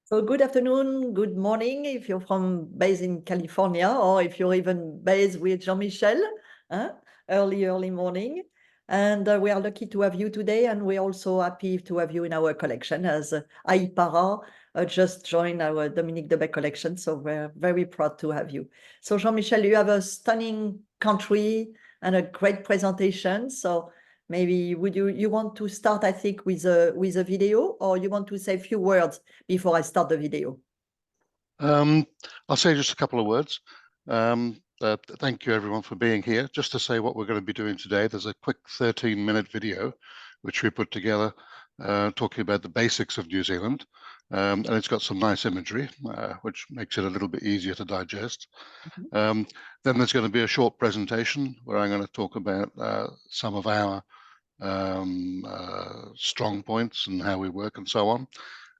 So good afternoon, good morning, if you're based in California, or if you're even based with Jean-Michel, early morning. And we are lucky to have you today, and we're also happy to have you in our collection as Ahipara just joined our Dominique Debec collection. So we're very proud to have you. So Jean-Michel, you have a stunning country and a great presentation. So maybe would you want to start, I think, with a video, or you want to say a few words before I start the video? I'll say just a couple of words. Thank you everyone for being here. Just to say what we're going to be doing today, there's a quick 13-minute video which we put together talking about the basics of New Zealand, and it's got some nice imagery which makes it a little bit easier to digest. Then there's going to be a short presentation where I'm going to talk about some of our strong points and how we work and so on.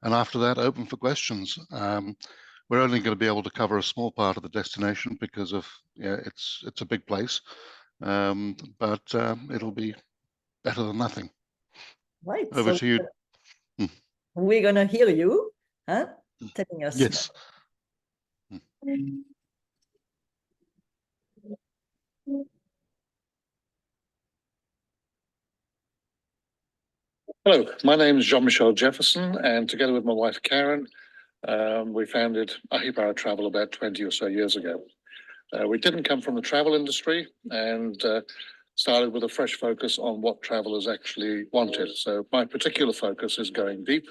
And after that, open for questions. We're only going to be able to cover a small part of the destination because of it's a big place, but it'll be better than nothing. Right. Over to you. We're gonna hear you, telling us. Yes. Hello, my name is Jean-Michel Jefferson, and together with my wife Karen, we founded Ahipara Travel about 20 or so years ago. We didn't come from the travel industry and started with a fresh focus on what travelers actually wanted. So my particular focus is going deep.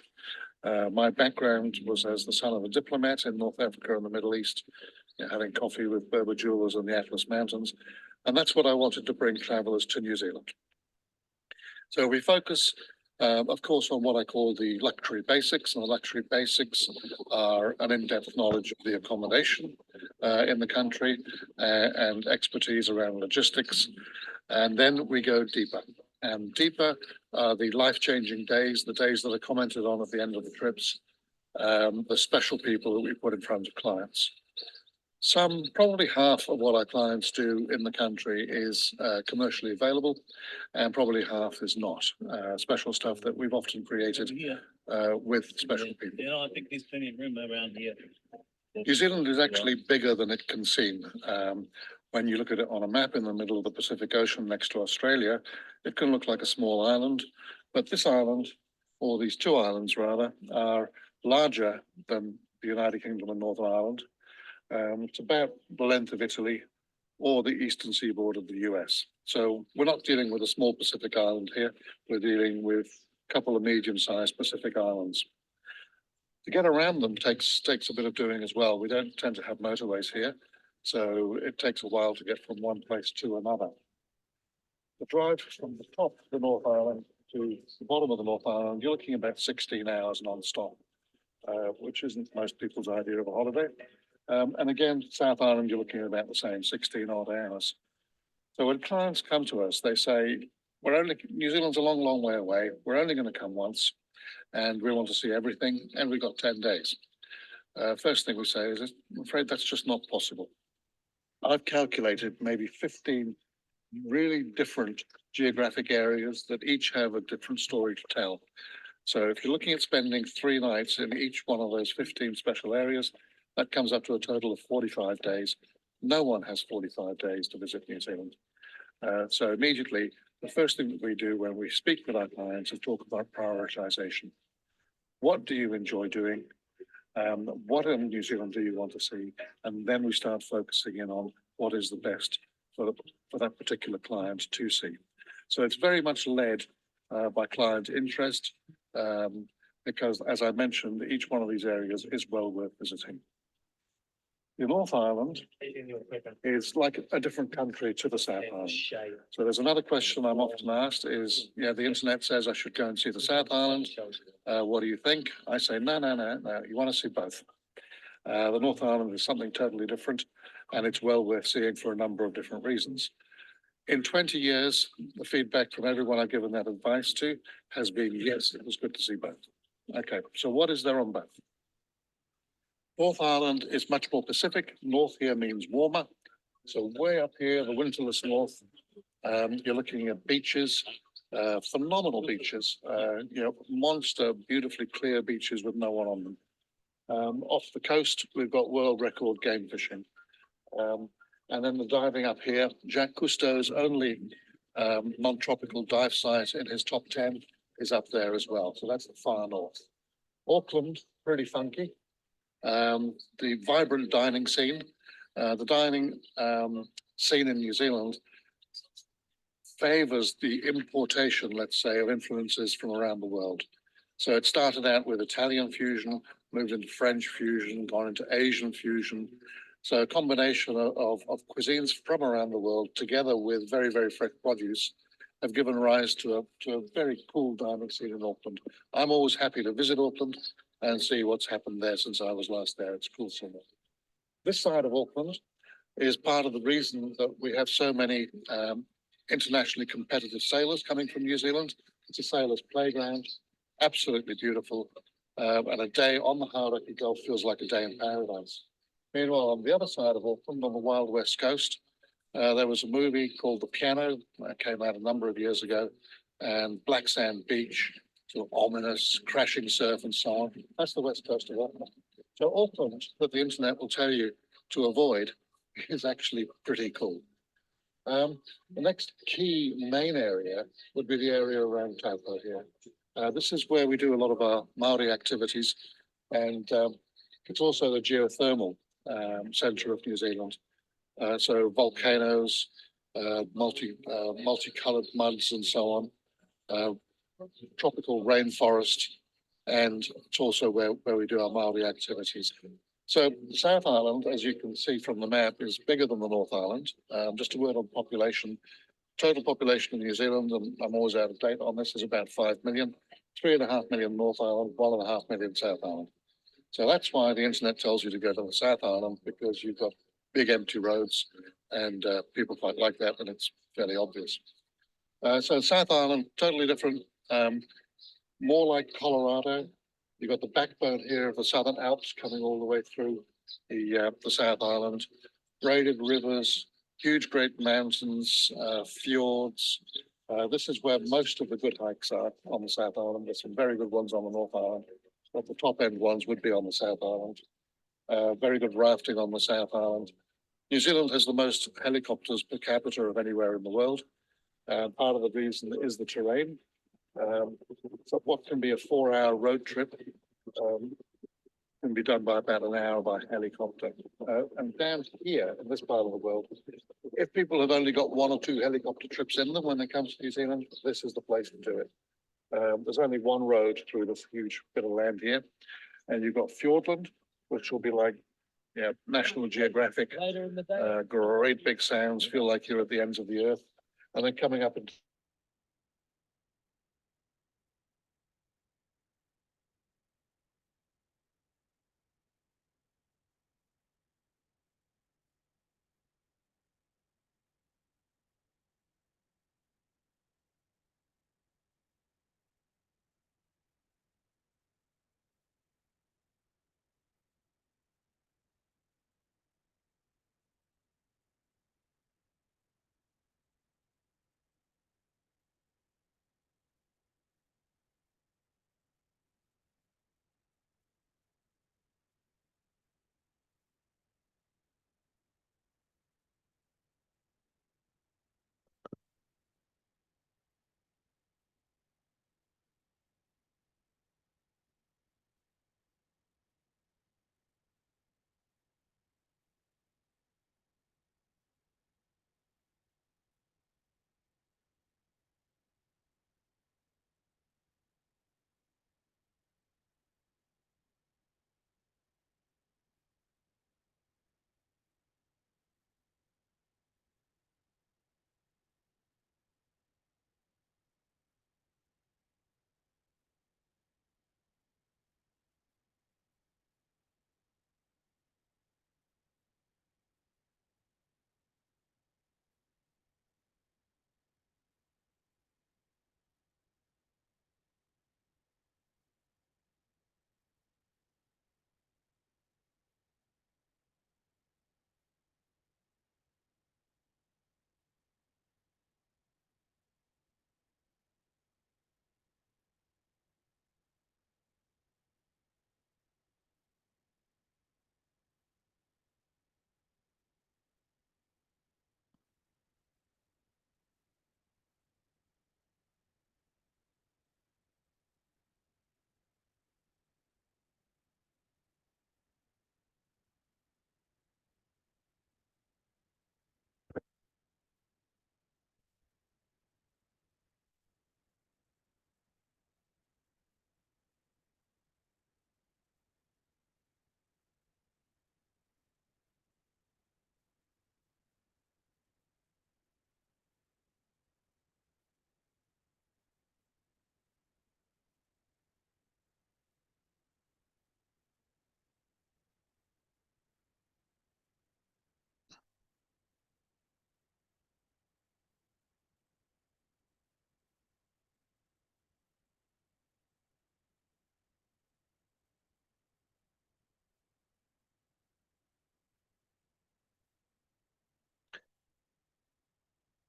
My background was as the son of a diplomat in North Africa and the Middle East, having coffee with Berber jewelers in the Atlas Mountains. And that's what I wanted to bring travelers to New Zealand. So we focus of course, on what I call the luxury basics. And the luxury basics are an in-depth knowledge of the accommodation in the country and expertise around logistics. And then we go deeper. And deeper are the life-changing days, the days that are commented on at the end of the trips, the special people that we put in front of clients. Probably half of what our clients do in the country is commercially available, and probably half is not. Special stuff that we've often created with special people. Yeah, I think there's plenty of room around here. New Zealand is actually bigger than it can seem. When you look at it on a map in the middle of the Pacific Ocean next to Australia, it can look like a small island, but this island, or these two islands rather, are larger than the United Kingdom and Northern Ireland. It's about the length of Italy or the eastern seaboard of the US. So we're not dealing with a small Pacific island here. We're dealing with a couple of medium-sized Pacific islands. To get around them takes a bit of doing as well. We don't tend to have motorways here, so it takes a while to get from one place to another. The drive from the top of the North Island to the bottom of the North Island, you're looking about 16 hours non-stop, which isn't most people's idea of a holiday. And again, South Island, you're looking at about the same, 16 odd hours. So when clients come to us, they say, New Zealand's a long, long way away. We're only going to come once and we want to see everything. And we've got 10 days. First thing we say is, I'm afraid that's just not possible. I've calculated maybe 15 really different geographic areas that each have a different story to tell. So if you're looking at spending 3 nights in each one of those 15 special areas, that comes up to a total of 45 days. No one has 45 days to visit New Zealand. So immediately, the first thing that we do when we speak with our clients is talk about prioritization. What do you enjoy doing? What in New Zealand do you want to see? And then we start focusing in on what is the best for that particular client to see. So it's very much led by client interest because, as I mentioned, each one of these areas is well worth visiting. The North Island is like a different country to the South Island. So there's another question I'm often asked is, the internet says I should go and see the South Island. What do you think? I say, no, you want to see both. The North Island is something totally different, and it's well worth seeing for a number of different reasons. In 20 years, the feedback from everyone I've given that advice to has been, yes, it was good to see both. Okay, so what is there on both? North Island is much more Pacific. North here means warmer. So way up here, the winterless north, you're looking at beaches, phenomenal beaches, monster, beautifully clear beaches with no one on them. Off the coast, we've got world record game fishing. And then the diving up here, Jacques Cousteau's only non-tropical dive site in his top 10 is up there as well. So that's the far north. Auckland, pretty funky. The vibrant dining scene. The dining scene in New Zealand favors the importation, let's say, of influences from around the world. So it started out with Italian fusion, moved into French fusion, gone into Asian fusion. So a combination of cuisines from around the world, together with very, very fresh produce, have given rise to a very cool dining scene in Auckland. I'm always happy to visit Auckland and see what's happened there since I was last there. It's cool somewhere. This side of Auckland is part of the reason that we have so many internationally competitive sailors coming from New Zealand. It's a sailor's playground, absolutely beautiful. And a day on the Hauraki Gulf feels like a day in paradise. Meanwhile, on the other side of Auckland, on the wild west coast, there was a movie called The Piano that came out a number of years ago, and Black Sand Beach, sort of ominous, crashing surf and so on. That's the west coast of Auckland. So Auckland, that the internet will tell you to avoid, is actually pretty cool. The next key main area would be the area around Taupo here. This is where we do a lot of our Maori activities, and it's also the geothermal centre of New Zealand. So volcanoes, multicoloured muds and so on, tropical rainforest, and it's also where we do our Maori activities. So the South Island, as you can see from the map, is bigger than the North Island. Just a word on population. Total population in New Zealand, and I'm always out of date on this, is about 5 million. 3.5 million North Island, 1.5 million South Island. So that's why the internet tells you to go to the South Island, because you've got big empty roads and people quite like that, and it's fairly obvious. So South Island, totally different, more like Colorado. You've got the backbone here of the Southern Alps coming all the way through the South Island, braided rivers, huge great mountains, fjords. This is where most of the good hikes are on the South Island. There's some very good ones on the North Island, but the top end ones would be on the South Island. Very good rafting on the South Island. New Zealand has the most helicopters per capita of anywhere in the world. Part of the reason is the terrain. So what can be a 4-hour road trip can be done by about an hour by helicopter. And down here in this part of the world, if people have only got 1 or 2 helicopter trips in them when they come to New Zealand, this is the place to do it. There's only one road through this huge bit of land here, and you've got Fjordland, which will be like, yeah, National Geographic, great big sounds, feel like you're at the ends of the earth, and then coming up into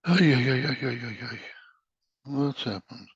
Ay, ay, ay, ay, ay, ay, ay. What's happened?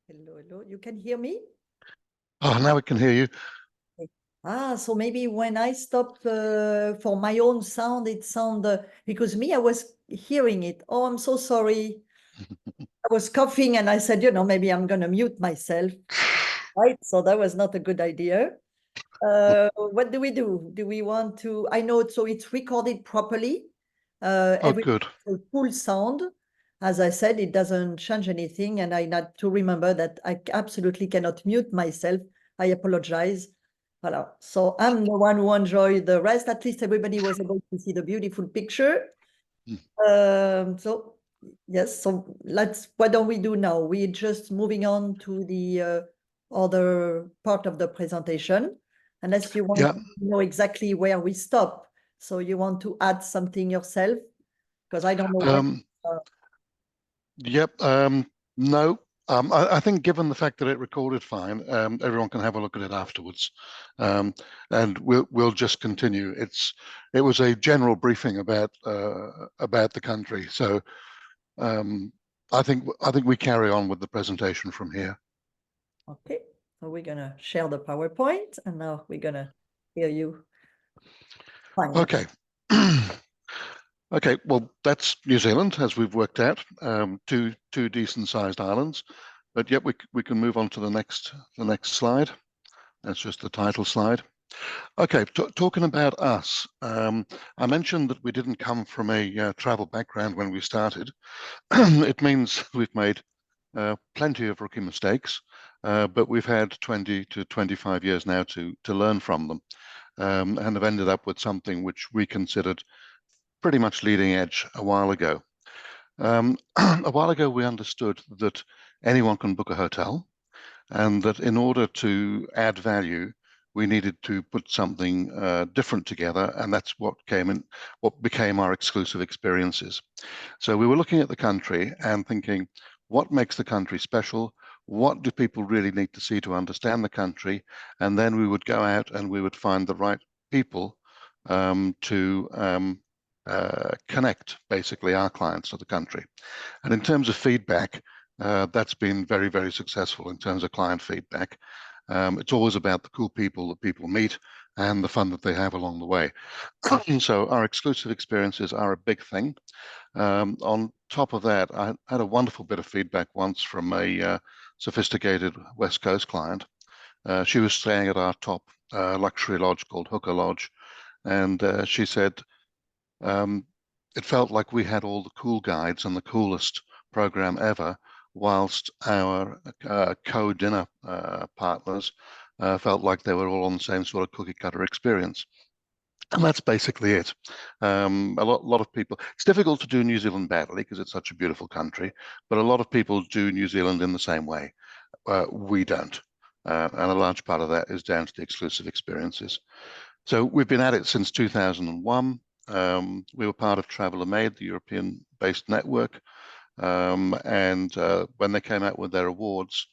Hello, hello. You can hear me? Oh, now we can hear you. Ah, so maybe when I stopped for my own sound, it sounded because me, I was hearing it. Oh, I'm so sorry. I was coughing and I said, maybe I'm going to mute myself. Right. So that was not a good idea. What do we do? Do we want to? I know so it's recorded properly. Oh, good. Full sound. As I said, it doesn't change anything. And I need to remember that I absolutely cannot mute myself. I apologize. Voilà. So I'm the one who enjoyed the rest. At least everybody was able to see the beautiful picture. So yes, so what don't we do now? We're just moving on to the other part of the presentation, unless you want to know exactly where we stop. So you want to add something yourself? Because I don't know. Yep. No, I think given the fact that it recorded fine, everyone can have a look at it afterwards, and we'll just continue. It was a general briefing about the country, so I think we carry on with the presentation from here. Okay, so we're gonna share the PowerPoint, and now we're gonna hear you. Fine. Okay. Okay, well, that's New Zealand, as we've worked out, two decent-sized islands, but yet we can move on to the next slide. That's just the title slide. Okay, talking about us, I mentioned that we didn't come from a travel background when we started. It means we've made plenty of rookie mistakes, but we've had 20 to 25 years now to learn from them, and have ended up with something which we considered pretty much leading edge a while ago. A while ago, we understood that anyone can book a hotel, and that in order to add value, we needed to put something different together, and that's what became our exclusive experiences. So we were looking at the country and thinking, what makes the country special? What do people really need to see to understand the country? And then we would go out and we would find the right people to connect basically our clients to the country. And in terms of feedback, that's been very, very successful in terms of client feedback. It's always about the cool people that people meet and the fun that they have along the way. So our exclusive experiences are a big thing. On top of that, I had a wonderful bit of feedback once from a sophisticated West Coast client. She was staying at our top luxury lodge called Hooker Lodge, and she said, it felt like we had all the cool guides and the coolest program ever, whilst our co-dinner partners felt like they were all on the same sort of cookie cutter experience. And that's basically it. A lot of people, it's difficult to do New Zealand badly because it's such a beautiful country, but a lot of people do New Zealand in the same way. We don't. And a large part of that is down to the exclusive experiences. So we've been at it since 2001. We were part of Traveller Made, the European-based network. And when they came out with their awards,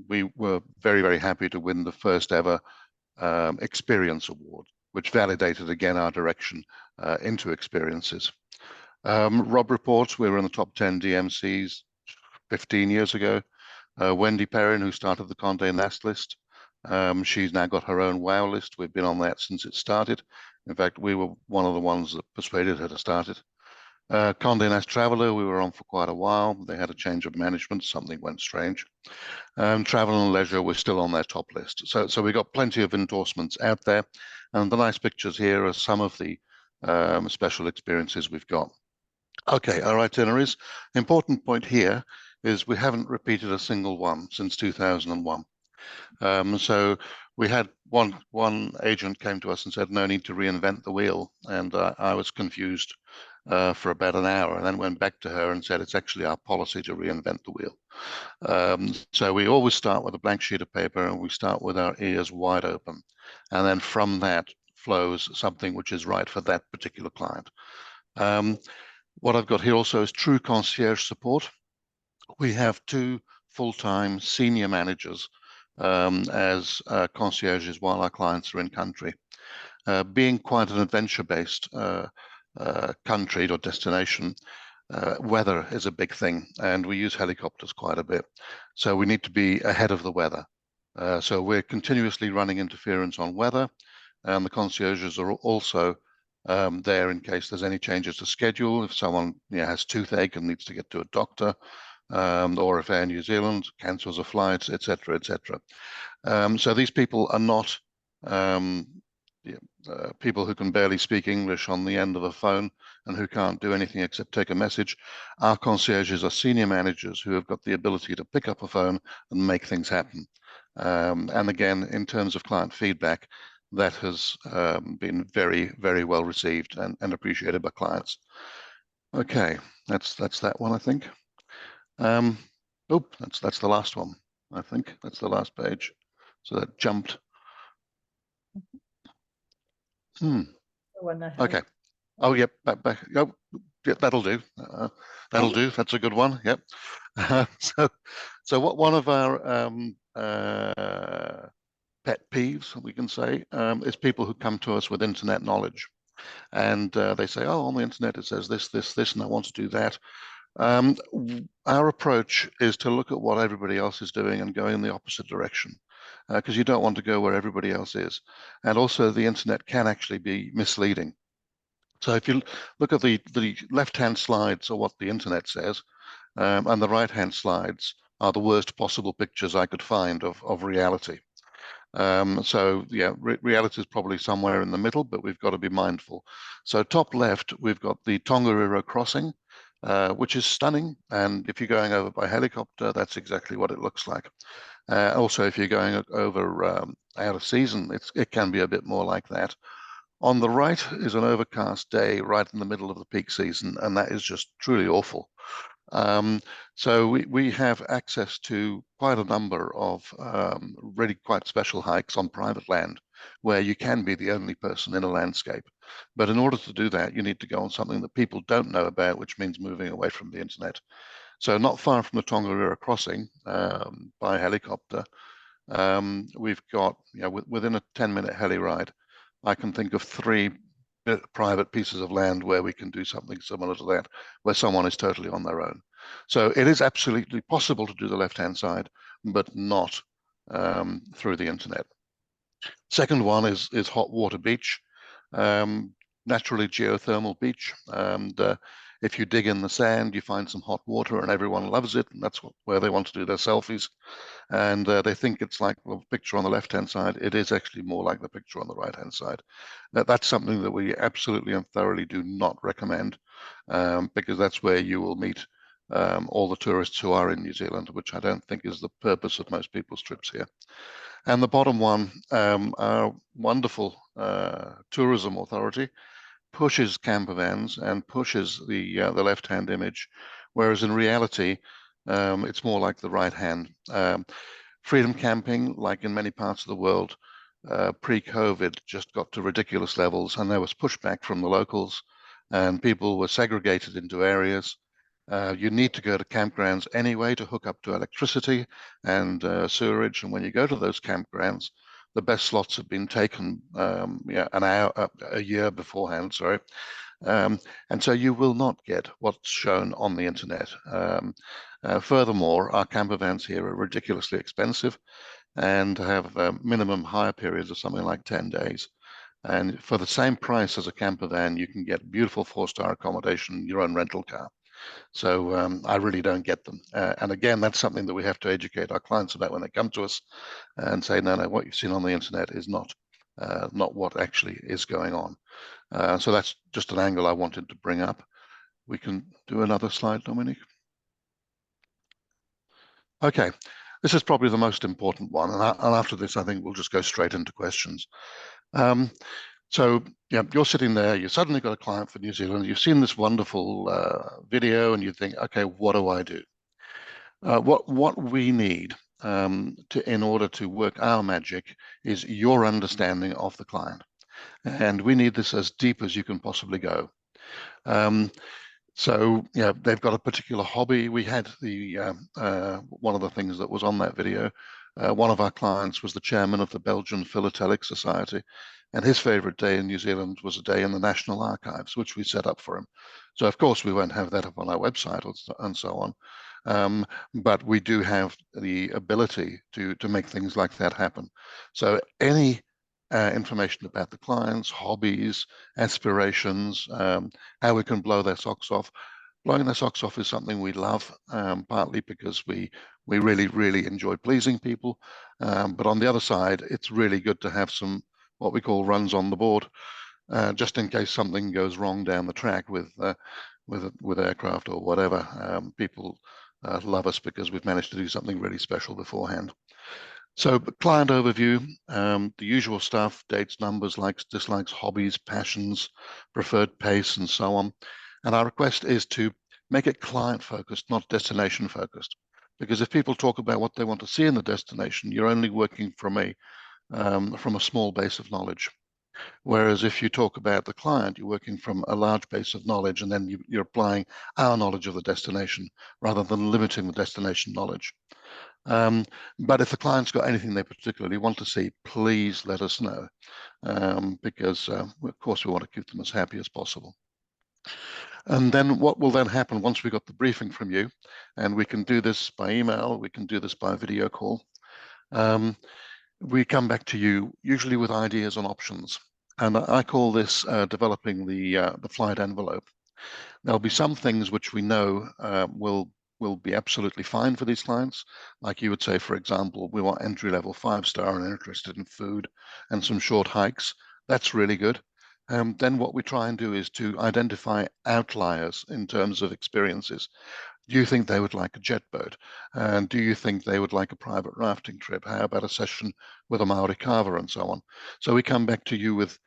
we were very, very happy to win the first ever Experience Award, which validated again our direction into experiences. Rob reports we were in the top 10 DMCs 15 years ago. Wendy Perrin, who started the Condé Nast list, she's now got her own WOW list. We've been on that since it started. In fact, we were one of the ones that persuaded her to start it. Condé Nast Traveller, we were on for quite a while. They had a change of management, something went strange. Travel and Leisure, we're still on their top list. So we got plenty of endorsements out there. And the nice pictures here are some of the special experiences we've got. Okay, our itineraries. Important point here is we haven't repeated a single one since 2001. So we had one agent came to us and said, no need to reinvent the wheel. And I was confused for about an hour, and then went back to her and said, it's actually our policy to reinvent the wheel. So we always start with a blank sheet of paper, and we start with our ears wide open. And then from that flows something which is right for that particular client. What I've got here also is true concierge support. We have 2 full-time senior managers as concierges while our clients are in country. Being quite an adventure-based country or destination, weather is a big thing, and we use helicopters quite a bit. So we need to be ahead of the weather. So we're continuously running interference on weather, and the concierges are also there in case there's any changes to schedule. If someone has toothache and needs to get to a doctor, or if Air New Zealand cancels a flight, etc., etc. So these people are not people who can barely speak English on the end of a phone and who can't do anything except take a message. Our concierges are senior managers who have got the ability to pick up a phone and make things happen. And again, in terms of client feedback, that has been very, very well received and appreciated by clients. Okay, that's that one, I think. That's the last one. I think that's the last page. So that jumped. Okay. Oh, yep. Back. Oh, Yeah, that'll do. That'll do. That's a good one. Yep. So what one of our pet peeves, we can say, is people who come to us with internet knowledge, and they say, "Oh, on the internet it says this, this, this, and I want to do that." Our approach is to look at what everybody else is doing and go in the opposite direction, because you don't want to go where everybody else is, and also the internet can actually be misleading. So if you look at the left-hand slides are what the internet says, and the right-hand slides are the worst possible pictures I could find of reality. So yeah, reality is probably somewhere in the middle, but we've got to be mindful. So top left, we've got the Tongariro crossing, which is stunning. And if you're going over by helicopter, that's exactly what it looks like. Also, if you're going over out of season, it can be a bit more like that. On the right is an overcast day right in the middle of the peak season, and that is just truly awful. So we have access to quite a number of really quite special hikes on private land where you can be the only person in a landscape. But in order to do that, you need to go on something that people don't know about, which means moving away from the internet. So not far from the Tongariro crossing by helicopter, we've got, within a 10-minute heli ride, I can think of 3 private pieces of land where we can do something similar to that, where someone is totally on their own. So it is absolutely possible to do the left-hand side, but not through the internet. Second one is Hot Water Beach, naturally geothermal beach. And if you dig in the sand, you find some hot water and everyone loves it. And that's where they want to do their selfies. And they think it's like the picture on the left-hand side. It is actually more like the picture on the right-hand side. That's something that we absolutely and thoroughly do not recommend, because that's where you will meet all the tourists who are in New Zealand, which I don't think is the purpose of most people's trips here. And the bottom one, our wonderful tourism authority pushes camper vans and pushes the left-hand image, whereas in reality, it's more like the right hand. Freedom camping, like in many parts of the world, pre-COVID, just got to ridiculous levels, and there was pushback from the locals, and people were segregated into areas. You need to go to campgrounds anyway to hook up to electricity and sewerage. And when you go to those campgrounds, the best slots have been taken a year beforehand, sorry. And so you will not get what's shown on the internet. Furthermore, our camper vans here are ridiculously expensive and have minimum hire periods of something like 10 days. And for the same price as a camper van, you can get beautiful 4-star accommodation, your own rental car. So I really don't get them. And again, that's something that we have to educate our clients about when they come to us and say, no, what you've seen on the internet is not what actually is going on. So that's just an angle I wanted to bring up. We can do another slide, Dominique. Okay, this is probably the most important one. And after this, I think we'll just go straight into questions. So yeah, you're sitting there, you suddenly got a client for New Zealand, you've seen this wonderful video and you think, okay, what do I do? What we need in order to work our magic is your understanding of the client. And we need this as deep as you can possibly go. So yeah, they've got a particular hobby. We had one of the things that was on that video. One of our clients was the chairman of the Belgian Philatelic Society, and his favorite day in New Zealand was a day in the National Archives, which we set up for him. So of course we won't have that up on our website and so on, but we do have the ability to make things like that happen. So any information about the clients, hobbies, aspirations, how we can blow their socks off. Blowing their socks off is something we love, partly because we really, really enjoy pleasing people. But on the other side, it's really good to have some what we call runs on the board, just in case something goes wrong down the track with aircraft or whatever. People love us because we've managed to do something really special beforehand. So client overview, the usual stuff, dates, numbers, likes, dislikes, hobbies, passions, preferred pace, and so on. And our request is to make it client focused, not destination focused. Because if people talk about what they want to see in the destination, you're only working from a small base of knowledge. Whereas if you talk about the client, you're working from a large base of knowledge, and then you're applying our knowledge of the destination rather than limiting the destination knowledge. But if the client's got anything they particularly want to see, please let us know, because of course we want to keep them as happy as possible. And then what will then happen once we got the briefing from you, and we can do this by email, we can do this by video call, we come back to you usually with ideas and options. And I call this developing the flight envelope. There'll be some things which we know will be absolutely fine for these clients. Like you would say, for example, we want entry-level 5-star and interested in food and some short hikes. That's really good. Then what we try and do is to identify outliers in terms of experiences. Do you think they would like a jet boat? And do you think they would like a private rafting trip? How about a session with a Maori carver and so on? So we come back to you with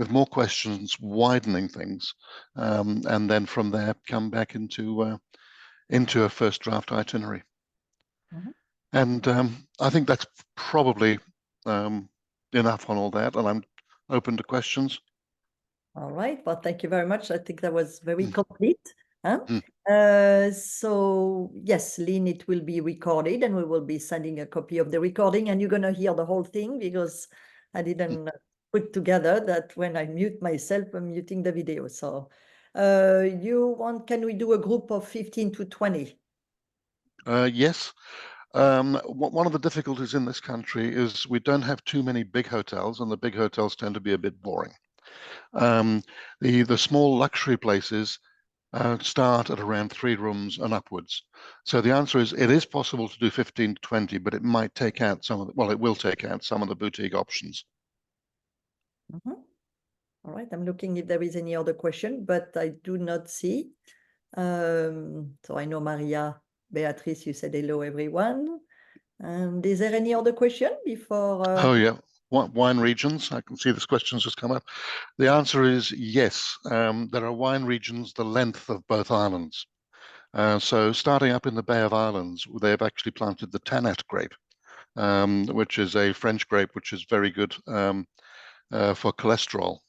more questions, widening things, and then from there come back into a first draft itinerary. Mhm. And I think that's probably enough on all that, and I'm open to questions. All right. Well, thank you very much. I think that was very complete. Huh? Mm. So yes, Lynn, it will be recorded, and we will be sending a copy of the recording, and you're gonna hear the whole thing because I didn't put together that when I mute myself, I'm muting the video. So can we do a group of 15 to 20? Yes. One of the difficulties in this country is we don't have too many big hotels, and the big hotels tend to be a bit boring. The small luxury places start at around 3 rooms and upwards. So the answer is it is possible to do 15 to 20, but it might take out some of the, well, it will take out some of the boutique options. Mhm. All right, I'm looking if there is any other question, but I do not see. So I know Maria, Beatrice, you said hello, everyone. And is there any other question before? Oh yeah, wine regions. I can see this question's just come up. The answer is yes. There are wine regions the length of both islands. So starting up in the Bay of Islands, they've actually planted the Tannat grape, which is a French grape, which is very good for cholesterol,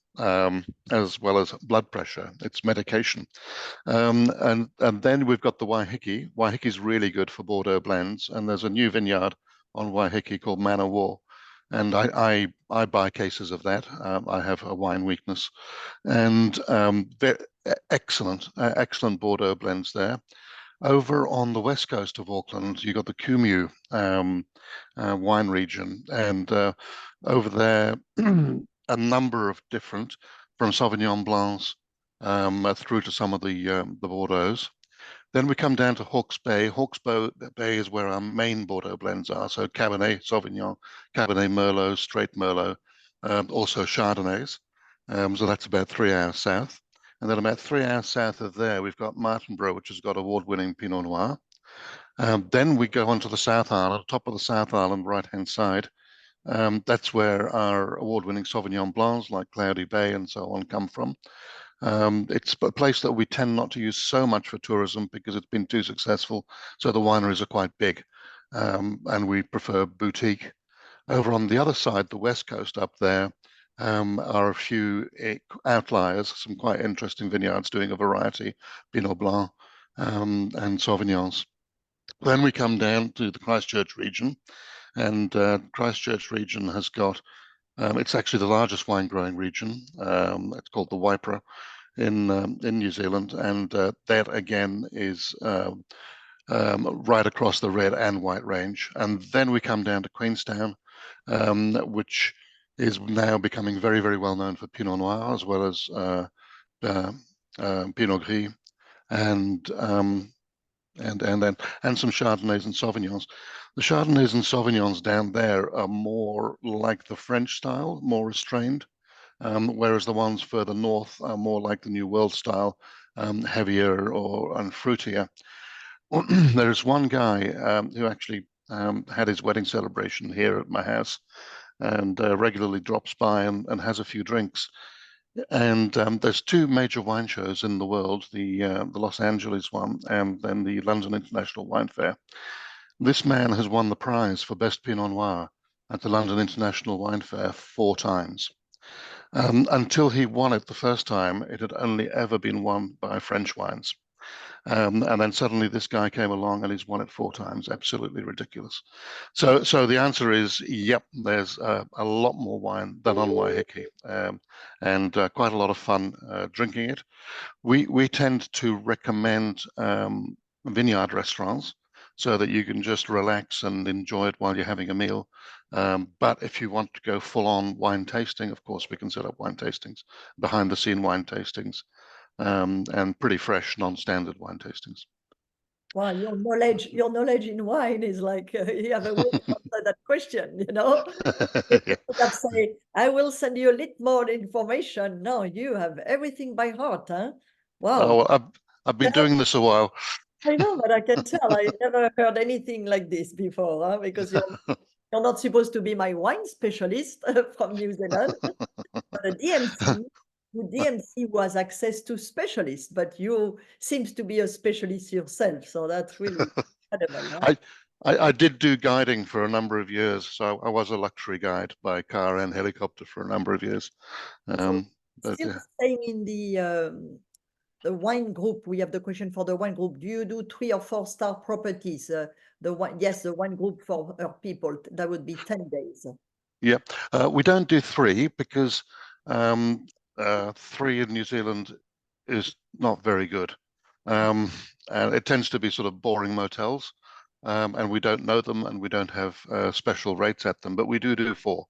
as well as blood pressure. It's medication. And then we've got the Waiheke. Waiheke's really good for Bordeaux blends, and there's a new vineyard on Waiheke called Manor War. And I buy cases of that. I have a wine weakness, and excellent Bordeaux blends there. Over on the west coast of Auckland, you got the Kumeu wine region, and over there, a number of different, from Sauvignon Blancs through to some of the Bordeaux. Then we come down to Hawke's Bay. Hawke's Bay is where our main Bordeaux blends are. So Cabernet Sauvignon, Cabernet Merlot, Straight Merlot, also Chardonnays. So that's about 3 hours south. And then about 3 hours south of there, we've got Martinborough, which has got award-winning Pinot Noir. Then we go on to the South Island, top of the South Island, right-hand side. That's where our award-winning Sauvignon Blancs, like Cloudy Bay and so on, come from. It's a place that we tend not to use so much for tourism because it's been too successful. So the wineries are quite big, and we prefer boutique. Over on the other side, the west coast up there, are a few outliers, some quite interesting vineyards doing a variety, Pinot Blanc and Sauvignons. Then we come down to the Christchurch region, and Christchurch region has got, it's actually the largest wine growing region. It's called the Ahipara in New Zealand, and that again is right across the red and white range. And then we come down to Queenstown, which is now becoming very, very well known for Pinot Noir as well as Pinot Gris and some Chardonnays and Sauvignons. The Chardonnays and Sauvignons down there are more like the French style, more restrained, whereas the ones further north are more like the New World style, heavier and fruitier. There's one guy who actually had his wedding celebration here at my house, and regularly drops by and has a few drinks. And there's 2 major wine shows in the world, the Los Angeles one and then the London International Wine Fair. This man has won the prize for Best Pinot Noir at the London International Wine Fair 4 times. Until he won it the first time, it had only ever been won by French wines. And then suddenly this guy came along and he's won it 4 times. Absolutely ridiculous. So the answer is, yep, there's a lot more wine than on Waiheke, and quite a lot of fun drinking it. We tend to recommend vineyard restaurants so that you can just relax and enjoy it while you're having a meal. But if you want to go full on wine tasting, of course, we can set up wine tastings, behind the scene wine tastings, and pretty fresh, non-standard wine tastings. Wow, your knowledge in wine is like you have a way to answer that question, you know? You Yeah. could have say, I will send you a little more information. No, you have everything by heart, huh? Oh, Wow. well, I've been doing this a while. I know, but I can tell I never heard anything like this before, huh? Because you're not supposed to be my wine specialist from New Zealand, but the DMC who has access to specialists, but you seems to be a specialist yourself, so that's really incredible, huh? I did do guiding for a number of years, so I was a luxury guide by car and helicopter for a number of years. So But still yeah. staying in the wine group, we have the question for the wine group. Do you do 3 or 4 star properties? Yes, the wine group for our people, that would be 10 days. Yeah, we don't do 3 because 3 in New Zealand is not very good. And it tends to be sort of boring motels, and we don't know them and we don't have special rates at them, but we do 4.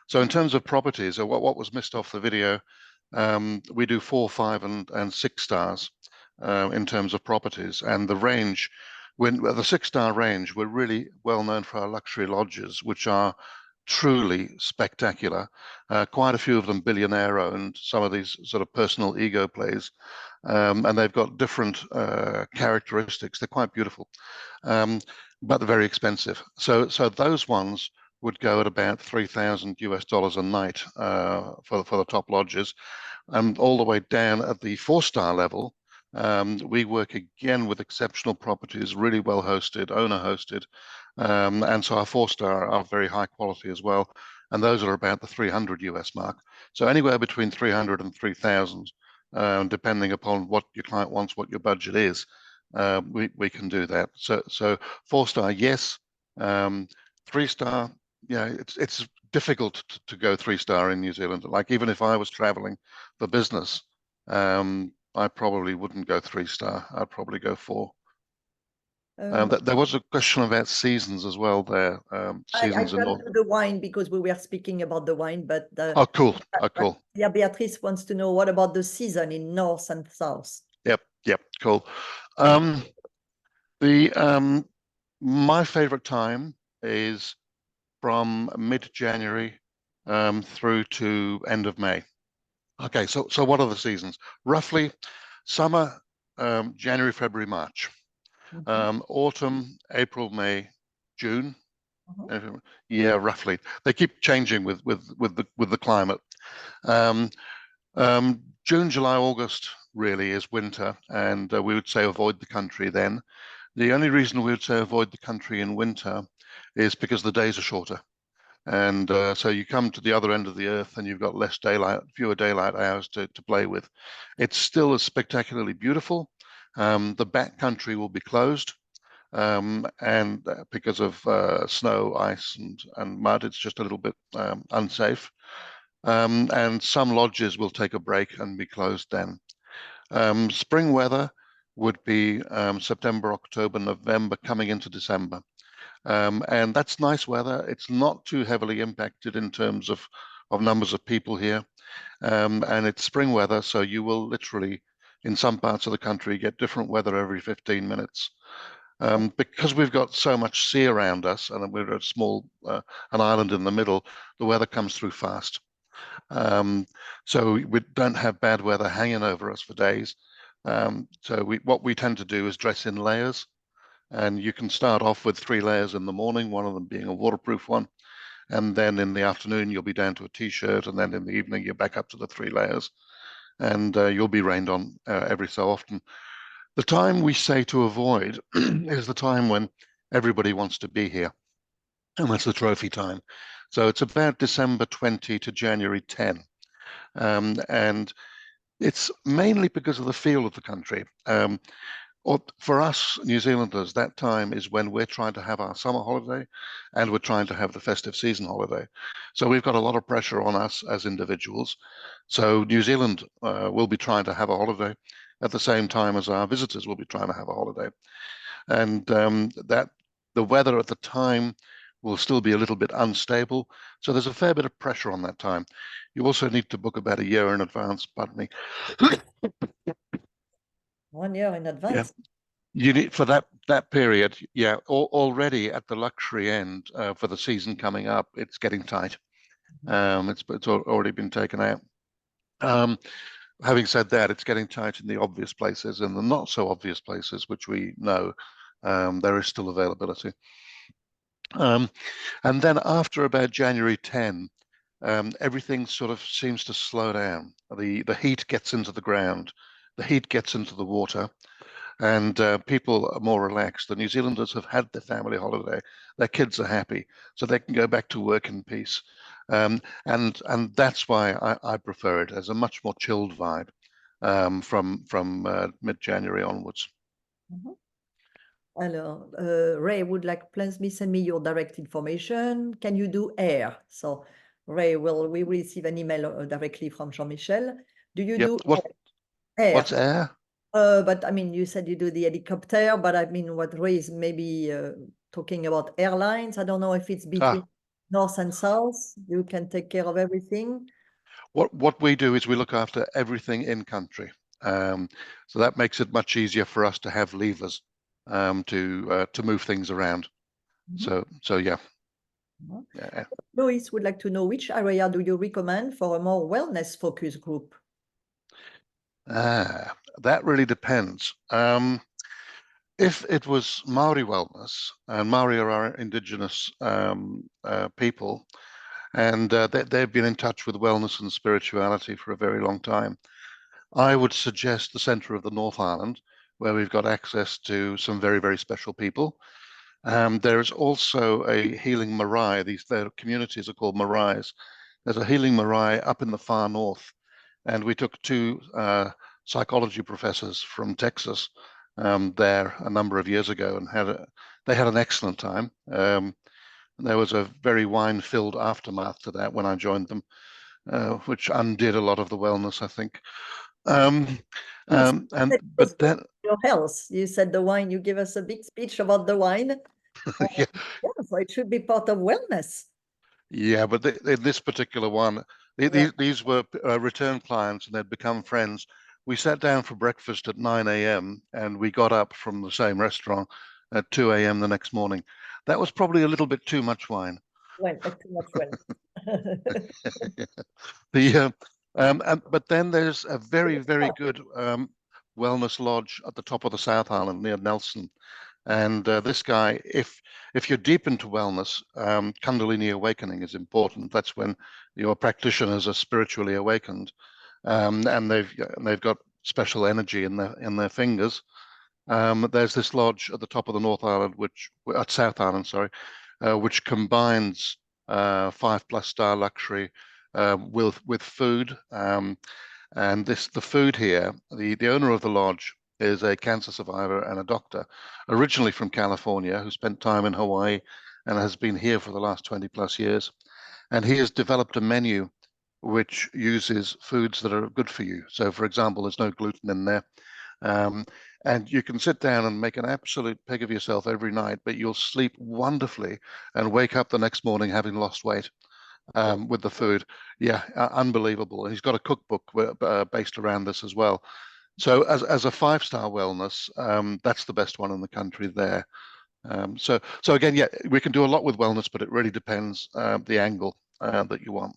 So in terms of properties, what was missed off the video, we do 4, 5, and 6 stars in terms of properties, and the range. When the 6-star range, we're really well known for our luxury lodges, which are truly spectacular. Quite a few of them billionaire owned, some of these sort of personal ego plays, and they've got different characteristics. They're quite beautiful, but they're very expensive. So those ones would go at about $3,000 a night for the top lodges, and all the way down at the 4-star level. We work again with exceptional properties, really well hosted, owner hosted, and so our 4-star are very high quality as well, and those are about the $300 mark. So anywhere between 300 and 3,000, depending upon what your client wants, what your budget is, we can do that. So 4-star, yes. 3-star, yeah, it's difficult to go 3-star in New Zealand. Like even if I was traveling for business, I probably wouldn't go 3-star. I'd probably go 4. There was a question about seasons as well there. I Seasons in come North. to the wine because we were speaking about the wine, but Oh, cool. Oh, cool. yeah, Beatrice wants to know what about the season in north and south? Yep, cool. My favorite time is from mid-January through to end of May. Okay, so what are the seasons? Roughly summer, January, February, March. Autumn, April, May, June. Yeah, roughly. They keep changing with the climate. June, July, August really is winter, and we would say avoid the country then. The only reason we would say avoid the country in winter is because the days are shorter. And so you come to the other end of the earth and you've got less daylight, fewer daylight hours to play with. It's still as spectacularly beautiful. The back country will be closed, and because of snow, ice, and mud, it's just a little bit unsafe. And some lodges will take a break and be closed then. Spring weather would be September, October, November, coming into December. And that's nice weather. It's not too heavily impacted in terms of numbers of people here. And it's spring weather, so you will literally, in some parts of the country, get different weather every 15 minutes. Because we've got so much sea around us and we're a small, an island in the middle, the weather comes through fast. So we don't have bad weather hanging over us for days. So what we tend to do is dress in layers. And you can start off with 3 layers in the morning, one of them being a waterproof one. And then in the afternoon, you'll be down to a t-shirt. And then in the evening, you're back up to the 3 layers. And you'll be rained on every so often. The time we say to avoid is the time when everybody wants to be here. And that's the trophy time. So it's about December 20 to January 10. And it's mainly because of the feel of the country. Or for us New Zealanders, that time is when we're trying to have our summer holiday and we're trying to have the festive season holiday. So we've got a lot of pressure on us as individuals. So New Zealand will be trying to have a holiday at the same time as our visitors will be trying to have a holiday. And that the weather at the time will still be a little bit unstable. So there's a fair bit of pressure on that time. You also need to book about a year in advance, pardon me. 1 year in advance. You need for that period, yeah. Already at the luxury end for the season coming up, it's getting tight. It's already been taken out. Having said that, it's getting tight in the obvious places, and the not so obvious places, which we know there is still availability. And then after about January 10, everything sort of seems to slow down. The heat gets into the ground, the heat gets into the water, and people are more relaxed. The New Zealanders have had their family holiday. Their kids are happy, so they can go back to work in peace. And that's why I prefer it as a much more chilled vibe from mid-January onwards. Mhm. Alors, Ray would like, please send me your direct information. Can you do air? So Ray, we will receive an email directly from Jean-Michel. Do you Yep. do What's air? But I mean, you said you do the helicopter, but I mean, what Ray is maybe talking about airlines. I don't know if it's between north and south. You can take care of everything. What we do is we look after everything in country. So that makes it much easier for us to have levers to move things around. So yeah. Yeah. Lois would like to know, which area do you recommend for a more wellness focused group? That really depends. If it was Maori wellness, and Maori are our indigenous people, and they've been in touch with wellness and spirituality for a very long time, I would suggest the centre of the North Island, where we've got access to some very, very special people. There is also a healing marae. Their communities are called maraes. There's a healing marae up in the far north, and we took two psychology professors from Texas there a number of years ago, and they had an excellent time. There was a very wine-filled aftermath to that when I joined them, which undid a lot of the wellness, I think. But then your health, you said the wine, you give us a big speech about the wine. yeah, So it should be part of wellness. yeah, but in this particular one, these were return clients, and they'd become friends. We sat down for breakfast at 9 a.m. and we got up from the same restaurant at 2 a.m. the next morning. That was probably a little bit too much wine. Well, too much wine. But then there's a very, very good wellness lodge at the top of the South Island near Nelson. And this guy, if you're deep into wellness, Kundalini awakening is important. That's when your practitioners are spiritually awakened, and they've got special energy in their fingers. There's this lodge at the top of the North Island, at South Island, sorry, which combines 5+ star luxury with food. And the food here, the owner of the lodge is a cancer survivor and a doctor, originally from California, who spent time in Hawaii and has been here for the last 20+ years. And he has developed a menu which uses foods that are good for you. So, for example, there's no gluten in there. And you can sit down and make an absolute pig of yourself every night, but you'll sleep wonderfully and wake up the next morning having lost weight with the food. Yeah, unbelievable. And he's got a cookbook based around this as well. So as a 5-star wellness, that's the best one in the country there. So again, yeah, we can do a lot with wellness, but it really depends the angle that you want.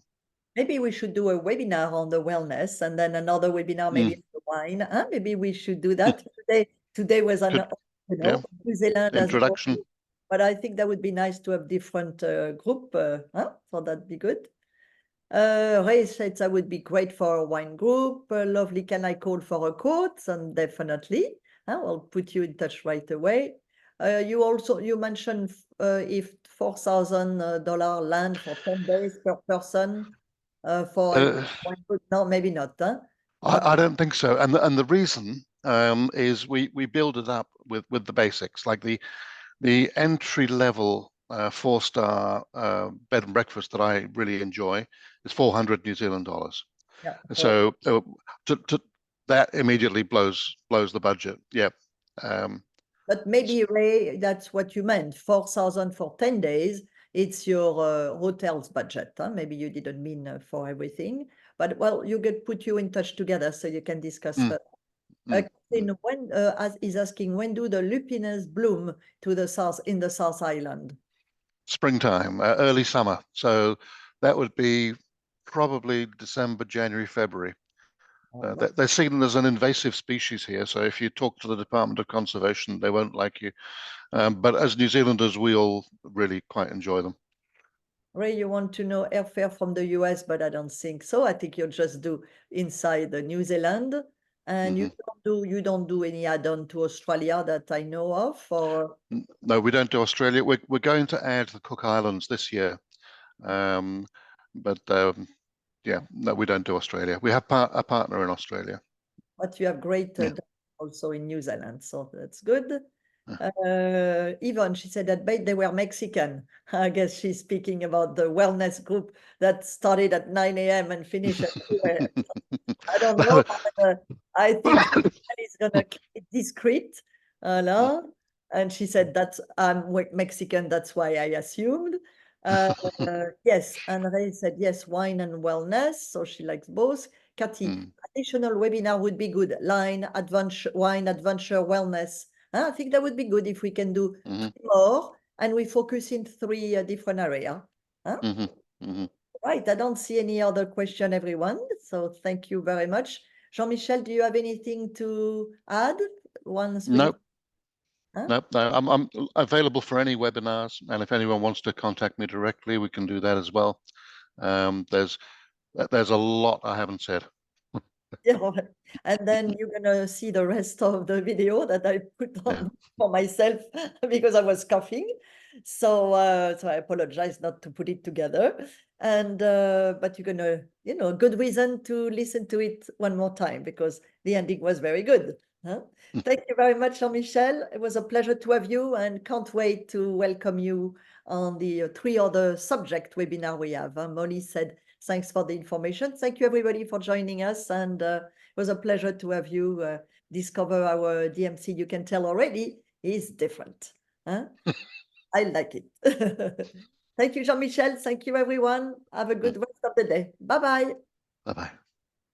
Maybe we should do a webinar on the wellness and then another webinar maybe on the wine. Maybe we should do that. Today was New Zealand introduction. But I think that would be nice to have different group. So that'd be good. Ray said that would be great for a wine group. Lovely, can I call for a quote? And definitely, I'll put you in touch right away. You mentioned if $4,000 land for 10 days per person. for Uh, no, maybe not, huh? I don't think so. And the reason is we build it up with the basics, like the entry level 4-star bed and breakfast that I really enjoy is 400 New Zealand dollars. Yeah. So that immediately blows the budget. Yeah. But maybe, Ray, that's what you meant, 4,000 for 10 days. It's your hotel's budget, huh? Maybe you didn't mean for everything, but well, you get put you in touch together so you can discuss further. Christine, when is asking, when do the lupinus bloom to the south in the South Island? Springtime, early summer. So that would be probably December, January, February. They're seen as an invasive species here. So if you talk to the Department of Conservation, they won't like you. But as New Zealanders, we all really quite enjoy them. Ray, you want to know airfare from the US, but I don't think so. I think you'll just do inside the New Zealand, and you don't do any add-on to Australia that I know of, or No, we don't do Australia. We're going to add the Cook Islands this year. But yeah, no, we don't do Australia. We have a partner in Australia. but you have great also in New Zealand, so that's good. Yvonne, she said that they were Mexican. I guess she's speaking about the wellness group that started at 9 a.m. and finished at 2 a.m. I don't know. I think it's gonna keep it discreet. And she said that's I'm Mexican, that's why I assumed. Yes, and Ray said yes, wine and wellness, so she likes both. Kathy, additional webinar would be good. Wine adventure, wellness. I think that would be good if we can do 3 more and we focus in 3 different areas. Right, I don't see any other question, everyone. So thank you very much. Jean-Michel, do you have anything to add? Nope. Nope. No, I'm available for any webinars, and if anyone wants to contact me directly, we can do that as well. There's a lot I haven't said. Yeah, and then you're gonna see the rest of the video that I put on for myself because I was coughing. So I apologize not to put it together. And but you're gonna, good reason to listen to it one more time because the ending was very good. Thank you very much, Jean-Michel. It was a pleasure to have you and can't wait to welcome you on the 3 other subject webinar we have. Molly said, thanks for the information. Thank you, everybody, for joining us. And it was a pleasure to have you discover our DMC. You can tell already is different. I like it. Thank you, Jean-Michel. Thank you, everyone. Have a good rest of the day. Bye-bye. Bye-bye.